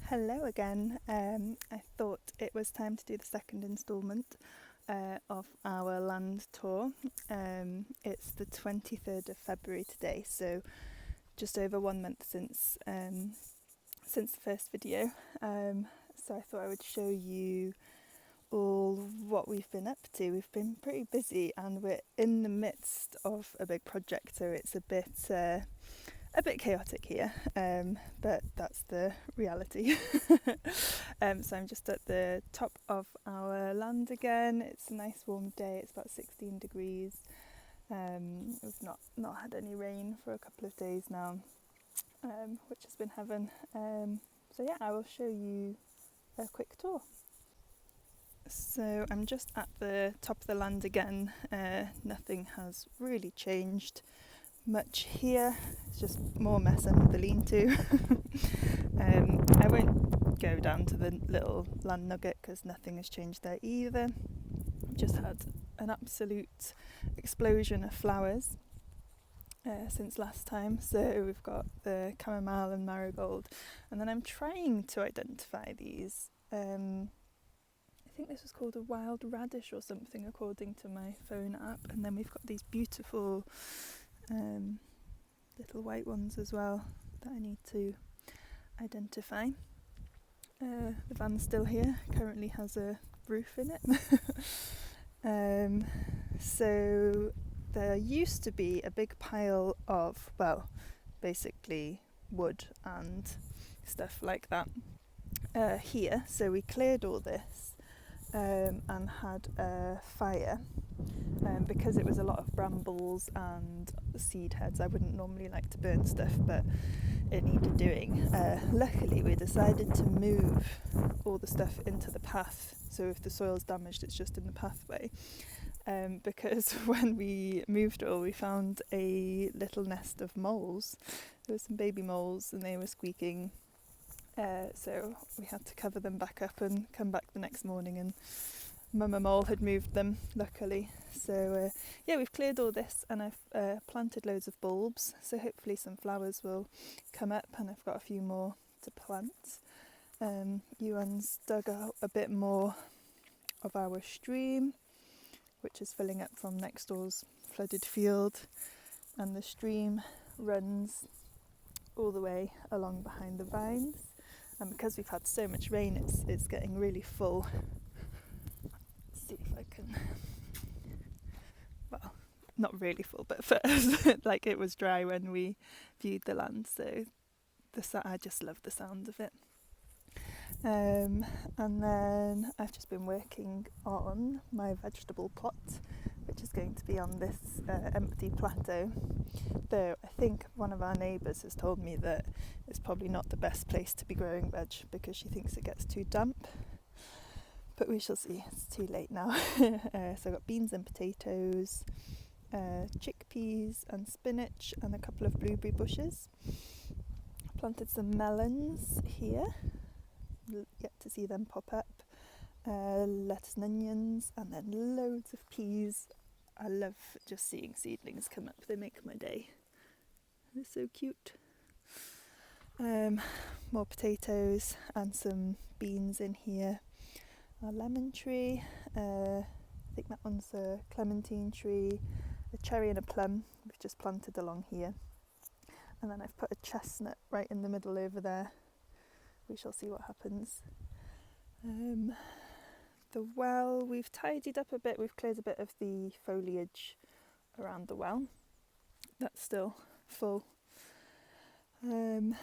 Hello again. I thought it was time to do the second instalment of our land tour. It's the 23rd of February today, so just over 1 month since the first video. So I thought I would show you all what we've been up to. We've been pretty busy and we're in the midst of a big project, so it's a bit chaotic here, but that's the reality. So I'm just at the top of our land again. It's a nice warm day. It's about 16 degrees. We've not had any rain for a couple of days now, which has been heaven. So yeah, I will show you a quick tour. So I'm just at the top of the land again. Nothing has really changed much here. It's just more mess under the lean-to. I won't go down to the little land nugget because nothing has changed there either. We've just had an absolute explosion of flowers since last time. So we've got the chamomile and marigold, and then I'm trying to identify these. I think this was called a wild radish or something according to my phone app, and then we've got these beautiful little white ones as well that I need to identify. The van's still here, currently has a roof in it. So there used to be a big pile of, well, basically wood and stuff like that here, so we cleared all this and had a fire. Because it was a lot of brambles and seed heads, I wouldn't normally like to burn stuff, but it needed doing. Luckily we decided to move all the stuff into the path, so if the soil's damaged it's just in the pathway, because when we moved it all we found a little nest of moles. There were some baby moles and they were squeaking, so we had to cover them back up and come back the next morning, and Mama Mole had moved them, luckily. So yeah, we've cleared all this and I've planted loads of bulbs, so hopefully some flowers will come up, and I've got a few more to plant. Iwan's dug out a bit more of our stream, which is filling up from next door's flooded field, and the stream runs all the way along behind the vines, and because we've had so much rain it's getting really full. See if I can, well, not really full, but first, like it was dry when we viewed the land, so I just love the sound of it. And then I've just been working on my vegetable plot, which is going to be on this empty plateau, though I think one of our neighbours has told me that it's probably not the best place to be growing veg because she thinks it gets too damp. But we shall see, it's too late now. So I've got beans and potatoes, chickpeas and spinach, and a couple of blueberry bushes. Planted some melons here, yet to see them pop up, lettuce and onions, and then loads of peas. I love just seeing seedlings come up, they make my day. They're so cute. More potatoes and some beans in here. A lemon tree, I think that one's a clementine tree, a cherry and a plum we've just planted along here, and then I've put a chestnut right in the middle over there. We shall see what happens. The well, we've tidied up a bit, we've cleared a bit of the foliage around the well, that's still full. And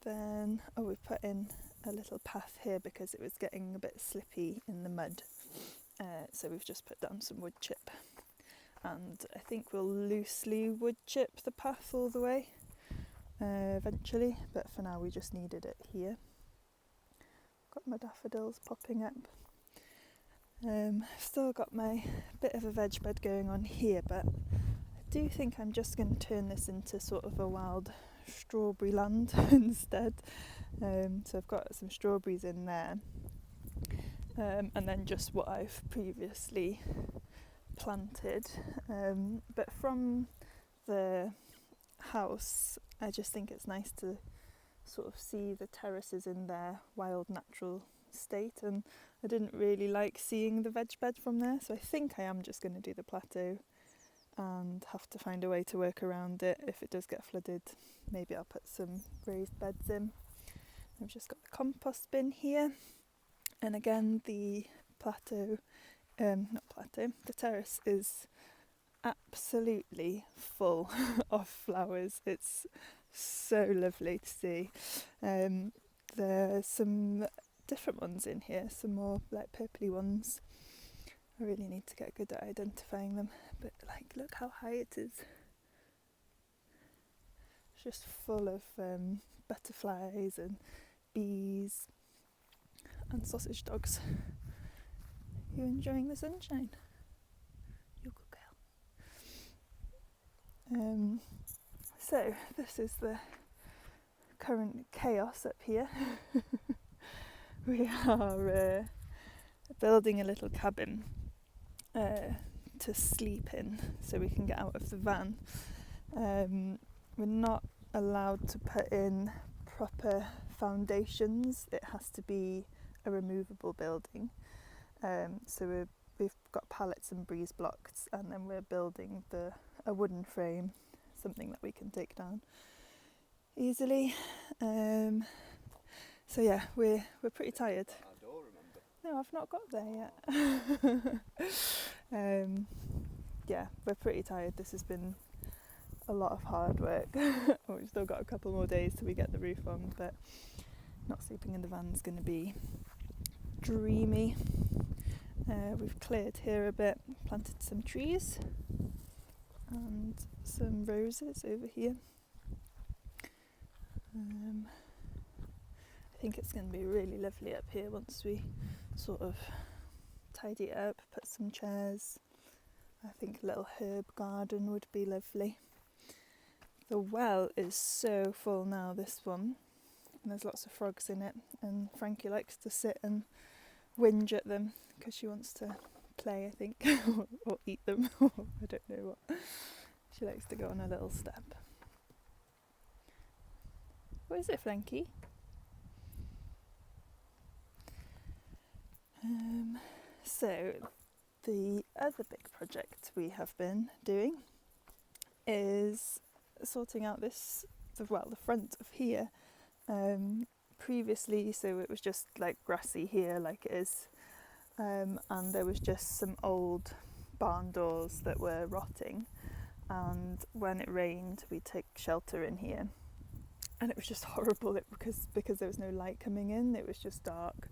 then, we've put in a little path here because it was getting a bit slippy in the mud, so we've just put down some wood chip, and I think we'll loosely wood chip the path all the way eventually, but for now we just needed it here. Got my daffodils popping up. I've still got my bit of a veg bed going on here, but I do think I'm just going to turn this into sort of a wild strawberry land instead. So I've got some strawberries in there, and then just what I've previously planted, but from the house I just think it's nice to sort of see the terraces in their wild natural state, and I didn't really like seeing the veg bed from there, so I think I am just going to do the plateau and have to find a way to work around it. If it does get flooded, maybe I'll put some raised beds in. I've just got the compost bin here, and again the the terrace is absolutely full of flowers. It's so lovely to see. There's some different ones in here, some more like purpley ones. I really need to get good at identifying them, but like, look how high it is. It's just full of butterflies and bees and sausage dogs. You enjoying the sunshine? You good girl. So this is the current chaos up here. We are building a little cabin to sleep in so we can get out of the van. We're not allowed to put in proper foundations. It has to be a removable building. So we've got pallets and breeze blocks, and then we're building a wooden frame, something that we can take down easily. So yeah, we're pretty tired. No, I've not got there yet. Yeah, we're pretty tired. This has been a lot of hard work. We've still got a couple more days till we get the roof on, but not sleeping in the van's going to be dreamy. We've cleared here a bit, planted some trees and some roses over here. I think it's going to be really lovely up here once we sort of tidy it up, put some chairs. I think a little herb garden would be lovely. The well is so full now, this one, and there's lots of frogs in it, and Frankie likes to sit and whinge at them because she wants to play, I think, or eat them. I don't know what. She likes to go on a little step. What is it, Frankie? So the other big project we have been doing is sorting out the front of here. Previously, so it was just like grassy here like it is, and there was just some old barn doors that were rotting, and when it rained we'd take shelter in here, and it was just horrible because there was no light coming in. It was just dark,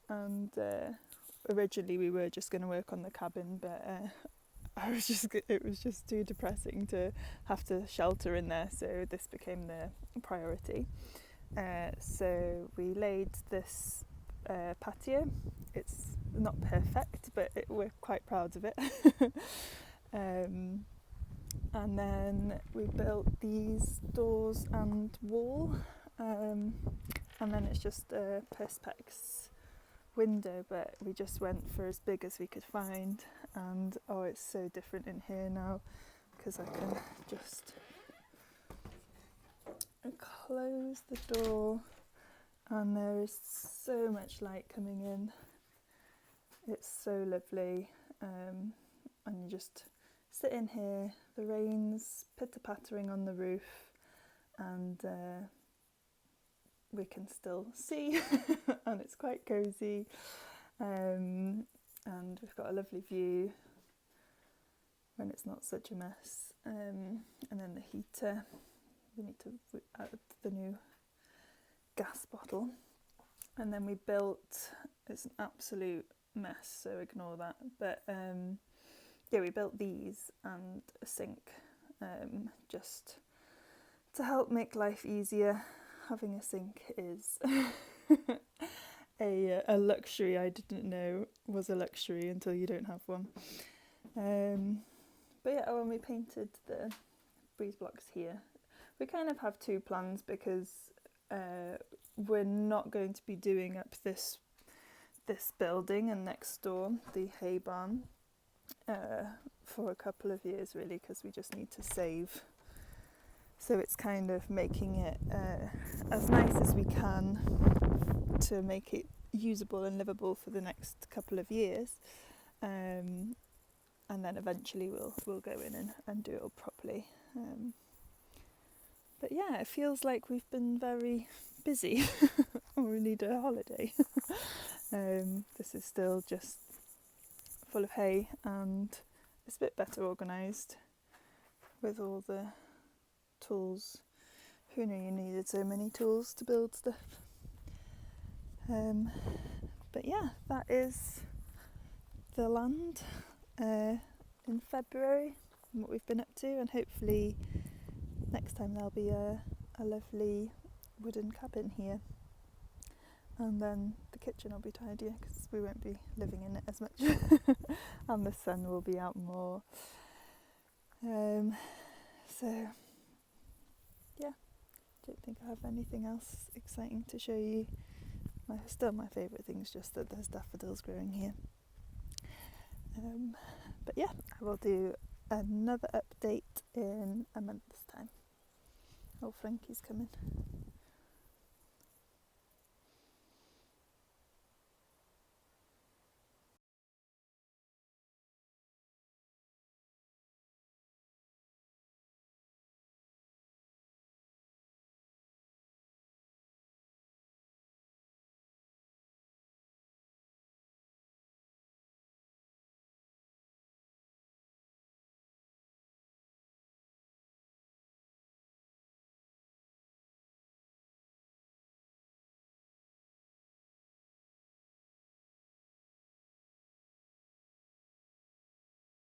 and originally we were just going to work on the cabin, but it was just too depressing to have to shelter in there, so this became the priority. So we laid this patio. It's not perfect, but we're quite proud of it. And then we built these doors and wall, and then it's just a perspex window, but we just went for as big as we could find, and it's so different in here now because I can just close the door and there is so much light coming in. It's so lovely, and you just sit in here, the rain's pitter-pattering on the roof, and we can still see and it's quite cosy, and we've got a lovely view when it's not such a mess, and then the heater, we need to add the new gas bottle, and then we built, it's an absolute mess so ignore that, but yeah, we built these and a sink, just to help make life easier. Having a sink is a luxury I didn't know was a luxury until you don't have one. But yeah, when we painted the breeze blocks here, we kind of have two plans because we're not going to be doing up this building and next door, the hay barn, for a couple of years really, because we just need to save So it's kind of making it as nice as we can to make it usable and livable for the next couple of years, and then eventually we'll go in and do it all properly. But yeah, it feels like we've been very busy. We need a holiday. This is still just full of hay, and it's a bit better organised with all the tools. Who knew you needed so many tools to build stuff? But yeah, that is the land in February and what we've been up to, and hopefully next time there'll be a lovely wooden cabin here, and then the kitchen will be tidier because we won't be living in it as much and the sun will be out more. So yeah, don't think I have anything else exciting to show you. Still my favourite thing is just that there's daffodils growing here. But yeah, I will do another update in a month's time. Oh, Frankie's coming.